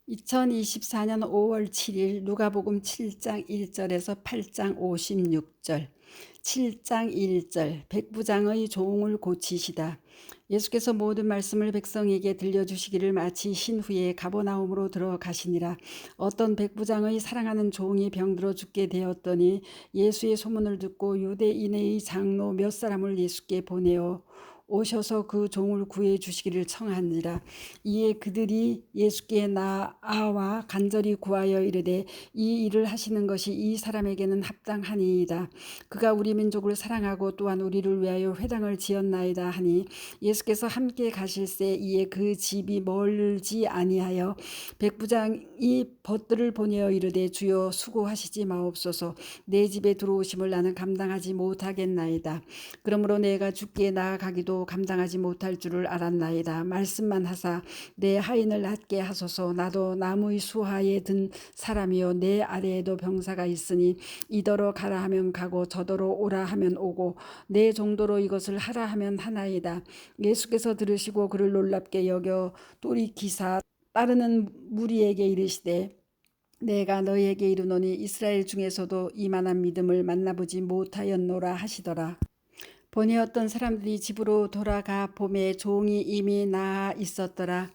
2024년 5월 7일 누가복음 7장 1절에서 8장 56절. 7장 1절 백부장의 종을 고치시다. 예수께서 모든 말씀을 백성에게 들려주시기를 마치신 후에 가버나움으로 들어가시니라. 어떤 백부장의 사랑하는 종이 병들어 죽게 되었더니 예수의 소문을 듣고 유대인의 장로 몇 사람을 예수께 보내어 오셔서 그 종을 구해 주시기를 청하니라. 이에 그들이 예수께 나아와 간절히 구하여 이르되 이 일을 하시는 것이 이 사람에게는 합당하니이다. 그가 우리 민족을 사랑하고 또한 우리를 위하여 회당을 지었나이다 하니 예수께서 함께 가실새 이에 그 집이 멀지 아니하여 백부장이 벗들을 보내어 이르되 주여 수고하시지 마옵소서. 내 집에 들어오심을 나는 감당하지 못하겠나이다. 그러므로 내가 주께 나아가기도 감당하지 못할 줄을 알았나이다. 말씀만 하사 내 하인을 낫게 하소서. 나도 나무의 수하에 든 사람이요 내 아래에도 병사가 있으니 이더러 가라 하면 가고 저더러 오라 하면 오고 내 정도로 이것을 하라 하면 하나이다. 예수께서 들으시고 그를 놀랍게 여겨 돌이키사 따르는 무리에게 이르시되 내가 너희에게 이르노니 이스라엘 중에서도 이만한 믿음을 만나보지 못하였노라 하시더라. 보니 어떤 사람들이 집으로 돌아가 보매 종이 이미 나아 있었더라.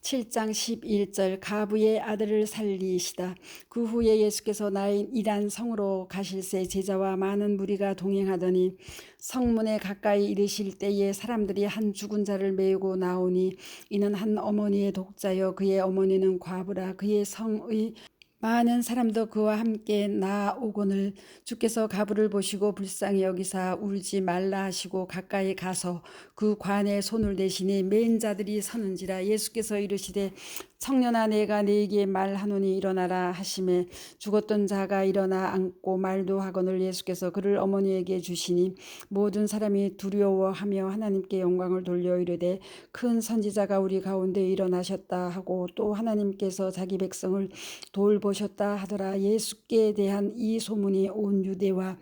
7장 11절 가부의 아들을 살리시다. 그 후에 예수께서 나인이란 성으로 가실새 제자와 많은 무리가 동행하더니 성문에 가까이 이르실 때에 사람들이 한 죽은 자를 메우고 나오니 이는 한 어머니의 독자여 그의 어머니는 과부라. 그의 성의 많은 사람도 그와 함께 나오거늘 주께서 가부를 보시고 불쌍히 여기사 울지 말라 하시고 가까이 가서 그 관에 손을 대시니 메인 자들이 서는지라. 예수께서 이르시되 청년아 내가 네게 말하노니 일어나라 하시매 죽었던 자가 일어나 앉고 말도 하거늘 예수께서 그를 어머니에게 주시니 모든 사람이 두려워하며 하나님께 영광을 돌려 이르되 큰 선지자가 우리 가운데 일어나셨다 하고 또 하나님께서 자기 백성을 돌보셨다 하더라. 예수께 대한 이 소문이 온 유대와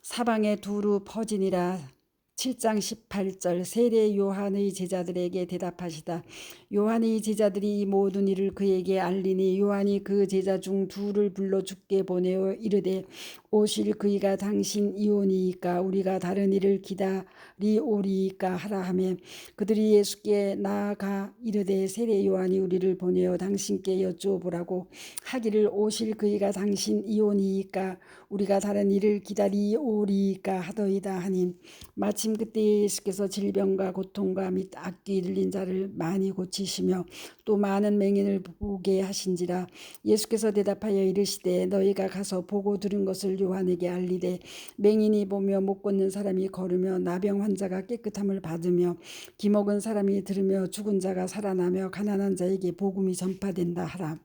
사방에 두루 퍼지니라. 7장 18절 세례 요한의 제자들에게 대답하시다. 요한의 제자들이 이 모든 일을 그에게 알리니 요한이 그 제자 중 둘을 불러 주께 보내어 이르되 오실 그이가 당신이오니이까 우리가 다른 일을 기다리오리이까 하라 하매 그들이 예수께 나아가 이르되 세례 요한이 우리를 보내어 당신께 여쭈어보라고 하기를 오실 그이가 당신이오니이까 우리가 다른 일을 기다리오리이까 하더이다 하니 마침 그때 예수께서 질병과 고통과 및 악귀 들린 자를 많이 고치시며 또 많은 맹인을 보게 하신지라. 예수께서 대답하여 이르시되 너희가 가서 보고 들은 것을 요한에게 알리되 맹인이 보며 못 걷는 사람이 걸으며 나병 환자가 깨끗함을 받으며 기먹은 사람이 들으며 죽은 자가 살아나며 가난한 자에게 복음이 전파된다 하라.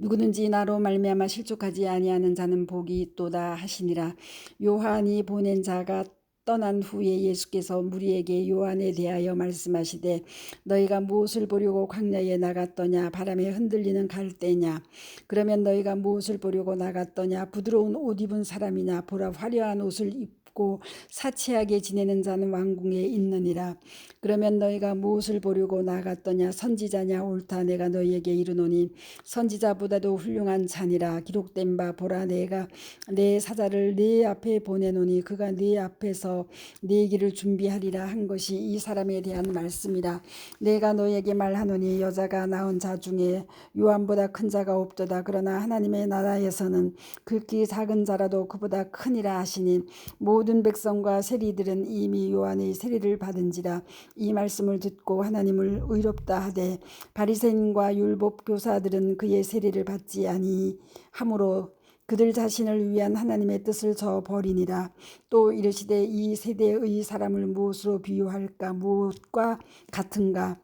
누구든지 나로 말미암아 실족하지 아니하는 자는 복이 있도다 하시니라. 요한이 보낸 자가 떠난 후에 예수께서 무리에게 요한에 대하여 말씀하시되 너희가 무엇을 보려고 광야에 나갔더냐 바람에 흔들리는 갈대냐 그러면 너희가 무엇을 보려고 나갔더냐 부드러운 옷 입은 사람이냐 보라 화려한 옷을 입고 사치하게 지내는 자는 왕궁에 있느니라. 그러면 너희가 무엇을 보려고 나갔더냐 선지자냐 옳다 내가 너희에게 이르노니 선지자보다도 훌륭한 자니라. 기록된 바 보라 내가 내 사자를 네 앞에 보내노니 그가 네 앞에서 네 길을 준비하리라 한 것이 이 사람에 대한 말씀이라. 내가 너희에게 말하노니 여자가 낳은 자 중에 요한보다 큰 자가 없도다. 그러나 하나님의 나라에서는 극히 작은 자라도 그보다 크니라 하시니 모든 백성과 세리들은 이미 요한의 세례를 받은지라. 이 말씀을 듣고 하나님을 의롭다 하되 바리새인과 율법 교사들은 그의 세례를 받지 아니하므로 그들 자신을 위한 하나님의 뜻을 저버리니라. 또 이르시되 이 세대의 사람을 무엇으로 비유할까 무엇과 같은가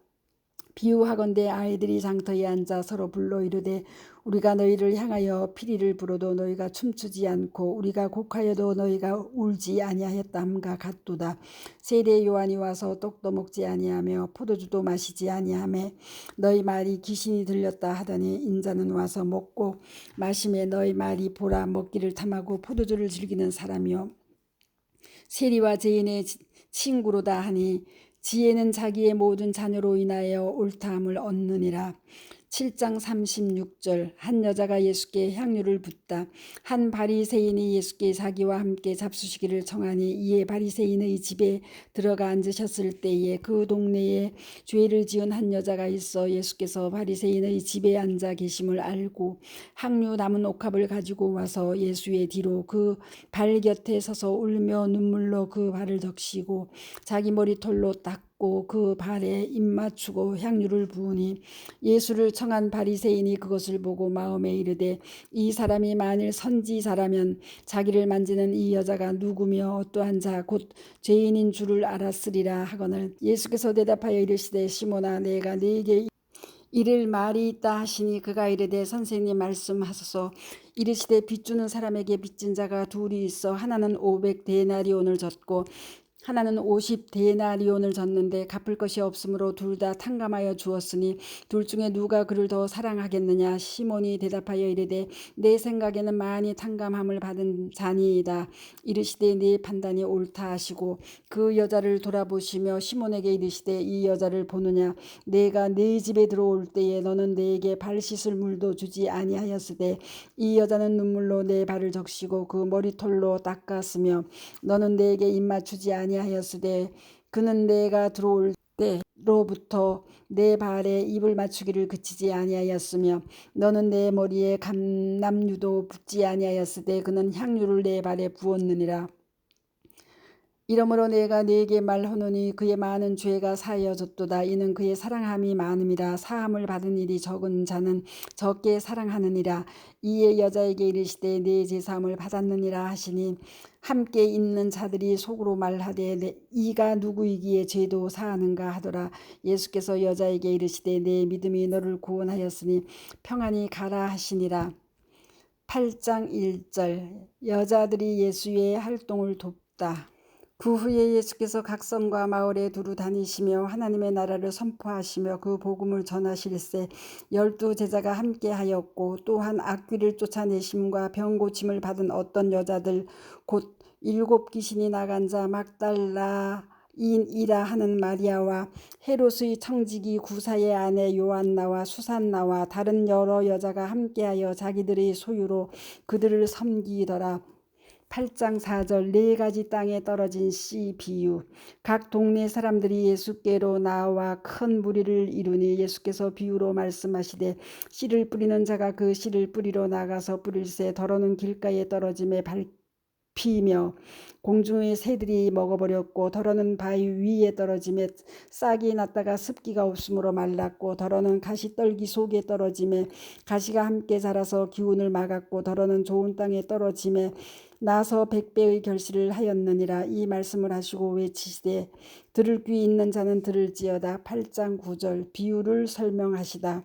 비유하건대 아이들이 장터에 앉아 서로 불러 이르되 우리가 너희를 향하여 피리를 불어도 너희가 춤추지 않고 우리가 곡하여도 너희가 울지 아니하였담과 같도다. 세례 요한이 와서 떡도 먹지 아니하며 포도주도 마시지 아니하며 너희 말이 귀신이 들렸다 하더니 인자는 와서 먹고 마시며 너희 말이 보라 먹기를 탐하고 포도주를 즐기는 사람이요 세리와 죄인의 친구로다 하니 지혜는 자기의 모든 자녀로 인하여 옳다함을 얻느니라. 7장 36절 한 여자가 예수께 향유를 붓다. 한 바리새인이 예수께 자기와 함께 잡수시기를 청하니 이에 바리새인의 집에 들어가 앉으셨을 때에 그 동네에 죄를 지은 한 여자가 있어 예수께서 바리새인의 집에 앉아 계심을 알고 향유 남은 옥합을 가지고 와서 예수의 뒤로 그 발 곁에 서서 울며 눈물로 그 발을 적시고 자기 머리털로 닦고 그 발에 입 맞추고 향유를 부으니 예수를 청한 바리새인이 그것을 보고 마음에 이르되 이 사람이 만일 선지자라면 자기를 만지는 이 여자가 누구며 어떠한 자 곧 죄인인 줄을 알았으리라 하거늘 예수께서 대답하여 이르시되 시몬아 내가 네게 이를 말이 있다 하시니 그가 이르되 선생님 말씀하소서. 이르시되 빚주는 사람에게 빚진 자가 둘이 있어 하나는 500데나리온을 졌고 하나는 50데나리온을 졌는데 갚을 것이 없으므로 둘 다 탕감하여 주었으니 둘 중에 누가 그를 더 사랑하겠느냐. 시몬이 대답하여 이르되 내 생각에는 많이 탕감함을 받은 자니이다. 이르시되 네 판단이 옳다 하시고 그 여자를 돌아보시며 시몬에게 이르시되 이 여자를 보느냐. 내가 네 집에 들어올 때에 너는 내게 발 씻을 물도 주지 아니하였으되 이 여자는 눈물로 내 발을 적시고 그 머리털로 닦았으며 너는 내게 입 맞추지 아니하였으되 그는 내가 들어올 때로부터 내 발에 입을 맞추기를 그치지 아니하였으며 너는 내 머리에 감람유도 붓지 아니하였으되 그는 향유를 내 발에 부었느니라. 이러므로 내가 네게 말하노니 그의 많은 죄가 사하여졌도다. 이는 그의 사랑함이 많음이라. 사함을 받은 일이 적은 자는 적게 사랑하느니라. 이에 여자에게 이르시되 네 제사함을 받았느니라 하시니 함께 있는 자들이 속으로 말하되 이가 누구이기에 죄도 사하는가 하더라. 예수께서 여자에게 이르시되 내 믿음이 너를 구원하였으니 평안히 가라 하시니라. 8장 1절 여자들이 예수의 활동을 돕다. 그 후에 예수께서 각 성과 마을에 두루 다니시며 하나님의 나라를 선포하시며 그 복음을 전하실세 12 제자가 함께하였고 또한 악귀를 쫓아내심과 병 고침을 받은 어떤 여자들 곧 7 귀신이 나간 자 막달라인이라 하는 마리아와 헤롯의 청지기 구사의 아내 요한나와 수산나와 다른 여러 여자가 함께하여 자기들의 소유로 그들을 섬기더라. 8장 4절 4가지 땅에 떨어진 씨 비유 각 동네 사람들이 예수께로 나와 큰 무리를 이루니 예수께서 비유로 말씀하시되 씨를 뿌리는 자가 그 씨를 뿌리러 나가서 뿌릴새 더러는 길가에 떨어짐에 밟히며 공중의 새들이 먹어버렸고 더러는 바위 위에 떨어짐에 싹이 났다가 습기가 없으므로 말랐고 더러는 가시떨기 속에 떨어짐에 가시가 함께 자라서 기운을 막았고 더러는 좋은 땅에 떨어짐에 나서 100배의 결실을 하였느니라. 이 말씀을 하시고 외치시되 들을 귀 있는 자는 들을지어다. 8장 9절 비유를 설명하시다.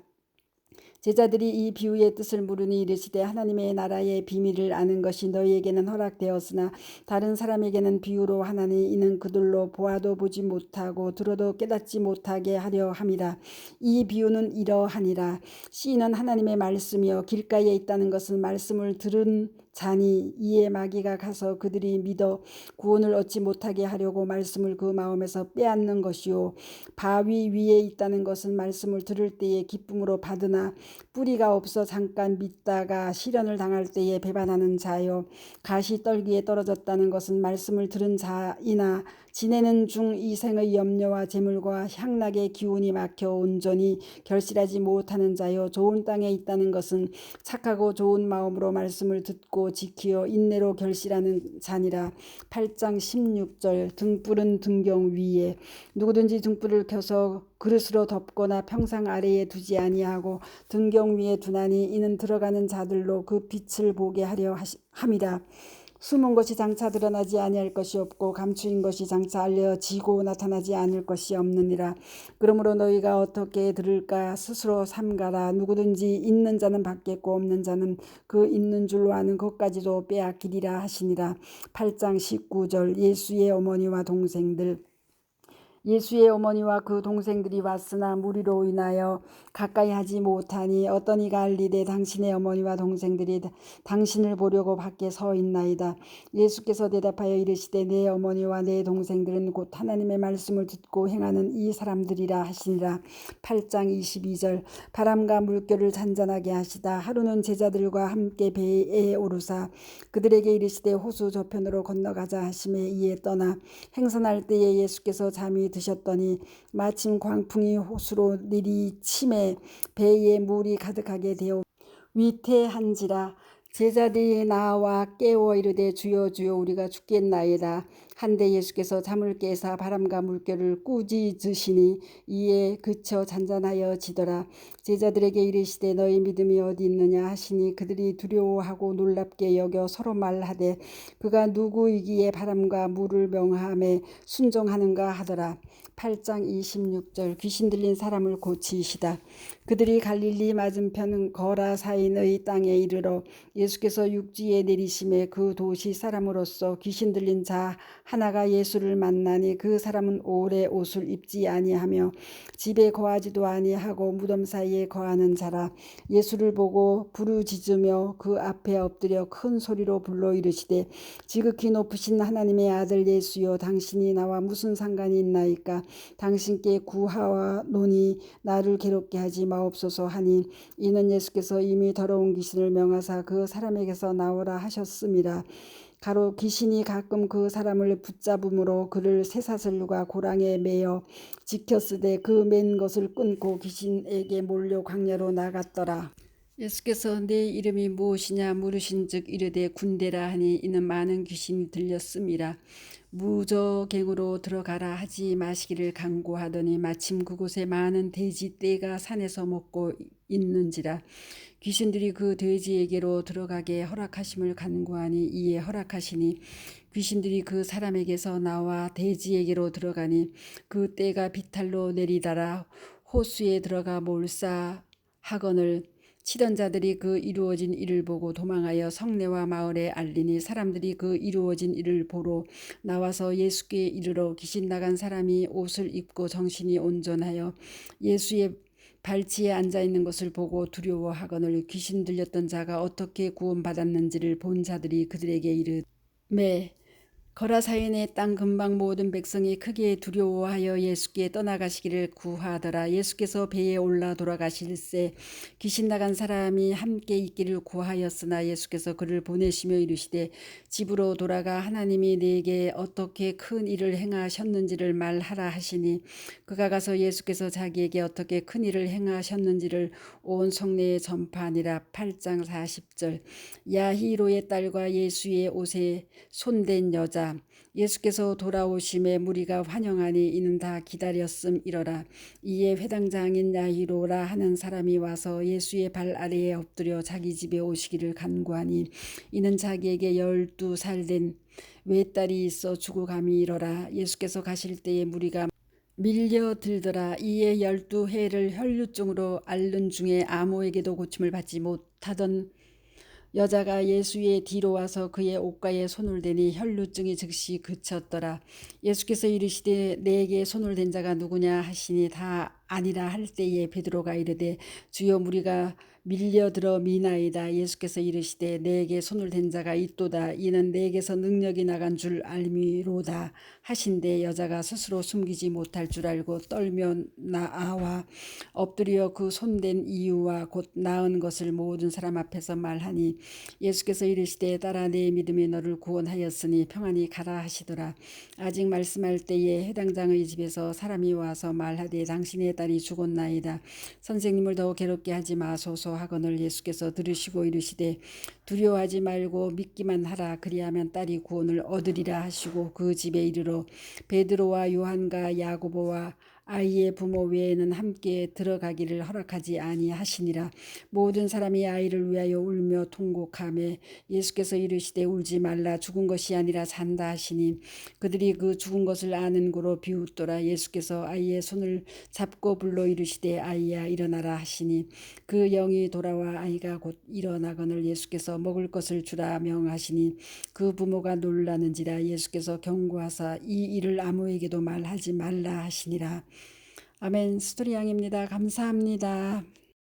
제자들이 이 비유의 뜻을 물으니 이르시되 하나님의 나라의 비밀을 아는 것이 너희에게는 허락되었으나 다른 사람에게는 비유로 하나니 이는 그들로 보아도 보지 못하고 들어도 깨닫지 못하게 하려 함이라. 이 비유는 이러하니라. 씨는 하나님의 말씀이요 길가에 있다는 것은 말씀을 들은 자니 이에 마귀가 가서 그들이 믿어 구원을 얻지 못하게 하려고 말씀을 그 마음에서 빼앗는 것이요 바위 위에 있다는 것은 말씀을 들을 때에 기쁨으로 받으나 뿌리가 없어 잠깐 믿다가 시련을 당할 때에 배반하는 자요 가시떨기에 떨어졌다는 것은 말씀을 들은 자이나 지내는 중 이 생의 염려와 재물과 향락의 기운이 막혀 온전히 결실하지 못하는 자요 좋은 땅에 있다는 것은 착하고 좋은 마음으로 말씀을 듣고 지키어 인내로 결실하는 자니라. 8장 16절 등불은 등경 위에 누구든지 등불을 켜서 그릇으로 덮거나 평상 아래에 두지 아니하고 등경 위에 두나니 이는 들어가는 자들로 그 빛을 보게 하려 함이라. 숨은 것이 장차 드러나지 아니할 것이 없고 감추인 것이 장차 알려지고 나타나지 않을 것이 없느니라. 그러므로 너희가 어떻게 들을까 스스로 삼가라. 누구든지 있는 자는 받겠고 없는 자는 그 있는 줄로 아는 것까지도 빼앗기리라 하시니라. 8장 19절 예수의 어머니와 동생들 예수의 어머니와 그 동생들이 왔으나 무리로 인하여 가까이 하지 못하니 어떤 이가 알리되 당신의 어머니와 동생들이 당신을 보려고 밖에 서 있나이다. 예수께서 대답하여 이르시되 내 어머니와 내 동생들은 곧 하나님의 말씀을 듣고 행하는 이 사람들이라 하시니라. 8장 22절. 바람과 물결을 잔잔하게 하시다 하루는 제자들과 함께 배에 오르사 그들에게 이르시되 호수 저편으로 건너가자 하시매 이에 떠나 행선할 때에 예수께서 잠이 드셨더니 마침 광풍이 호수로 내리침에 배에 물이 가득하게 되어 위태한지라. 제자들이 나와 깨워 이르되 주여 주여 우리가 죽겠나이다. 한데 예수께서 잠을 깨사 바람과 물결을 꾸짖으시니 이에 그쳐 잔잔하여 지더라. 제자들에게 이르시되 너희 믿음이 어디 있느냐 하시니 그들이 두려워하고 놀랍게 여겨 서로 말하되 그가 누구이기에 바람과 물을 명하매 순종하는가 하더라. 8장 26절. 귀신 들린 사람을 고치시다. 그들이 갈릴리 맞은편 거라사인의 땅에 이르러 예수께서 육지에 내리심에 그 도시 사람으로서 귀신 들린 자 하나가 예수를 만나니 그 사람은 오래 옷을 입지 아니하며 집에 거하지도 아니하고 무덤 사이에 거하는 자라. 예수를 보고 부르짖으며 그 앞에 엎드려 큰 소리로 불러 이르시되 지극히 높으신 하나님의 아들 예수여 당신이 나와 무슨 상관이 있나이까. 당신께 구하노니 나를 괴롭게 하지 마옵소서 하니 이는 예수께서 이미 더러운 귀신을 명하사 그 사람에게서 나오라 하셨음이라. 가로 귀신이 가끔 그 사람을 붙잡음으로 그를 쇠사슬과 고랑에 매어 지켰으되 그 맨 것을 끊고 귀신에게 몰려 광야로 나갔더라. 예수께서 내 이름이 무엇이냐 물으신즉 이르되 군대라 하니 이는 많은 귀신이 들렸음이라. 무저갱으로 들어가라 하지 마시기를 강구하더니 마침 그곳에 많은 돼지 떼가 산에서 먹고 있는지라. 귀신들이 그 돼지에게로 들어가게 허락하심을 간구하니 이에 허락하시니 귀신들이 그 사람에게서 나와 돼지에게로 들어가니 그 떼가 비탈로 내리다라 호수에 들어가 몰사하거늘 치던 자들이 그 이루어진 일을 보고 도망하여 성내와 마을에 알리니 사람들이 그 이루어진 일을 보러 나와서 예수께 이르러 귀신 나간 사람이 옷을 입고 정신이 온전하여 예수의 발치에 앉아 있는 것을 보고 두려워하거늘 귀신 들렸던 자가 어떻게 구원받았는지를 본 자들이 그들에게 이르매 거라사인의 땅 근방 모든 백성이 크게 두려워하여 예수께 떠나가시기를 구하더라. 예수께서 배에 올라 돌아가실새 귀신 나간 사람이 함께 있기를 구하였으나 예수께서 그를 보내시며 이르시되 집으로 돌아가 하나님이 네게 어떻게 큰 일을 행하셨는지를 말하라 하시니 그가 가서 예수께서 자기에게 어떻게 큰 일을 행하셨는지를 온 성내에 전파하니라. 8장 40절. 야히로의 딸과 예수의 옷에 손댄 여자. 예수께서 돌아오심에 무리가 환영하니 이는 다 기다렸음이러라. 이에 회당장인 야히로라 하는 사람이 와서 예수의 발 아래에 엎드려 자기 집에 오시기를 간구하니 이는 자기에게 12살 된 외딸이 있어 죽어감이러라. 예수께서 가실 때에 무리가 밀려들더라. 이에 12해를 혈루증으로 앓는 중에 아무에게도 고침을 받지 못하던 여자가 예수의 뒤로 와서 그의 옷가에 손을 대니 혈루증이 즉시 그쳤더라. 예수께서 이르시되 내게 손을 댄 자가 누구냐 하시니 다 아니라 할 때에 베드로가 이르되 주여 무리가 밀려들어 미나이다. 예수께서 이르시되 내게 손을 댄 자가 있도다. 이는 내게서 능력이 나간 줄 알미로다 하신대 여자가 스스로 숨기지 못할 줄 알고 떨며 나와 엎드려 그 손댄 이유와 곧 나은 것을 모든 사람 앞에서 말하니 예수께서 이르시되 딸아 내 믿음이 너를 구원하였으니 평안히 가라 하시더라. 아직 말씀할 때에 해당장의 집에서 사람이 와서 말하되 당신의 딸이 죽었나이다. 선생님을 더 괴롭게 하지 마소서 하거늘 예수께서 들으시고 이르시되 두려워하지 말고 믿기만 하라. 그리하면 딸이 구원을 얻으리라 하시고 그 집에 이르러 베드로와 요한과 야고보와 아이의 부모 외에는 함께 들어가기를 허락하지 아니하시니라. 모든 사람이 아이를 위하여 울며 통곡하며 예수께서 이르시되 울지 말라 죽은 것이 아니라 산다 하시니 그들이 그 죽은 것을 아는 고로 비웃더라. 예수께서 아이의 손을 잡고 크고 불러 이르시되 아이야 일어나라 하시니 그 영이 돌아와 아이가 곧 일어나거늘 예수께서 먹을 것을 주라 명하시니 그 부모가 놀라는지라. 예수께서 경고하사 이 일을 아무에게도 말하지 말라 하시니라. 아멘. 스토리 양입니다. 감사합니다.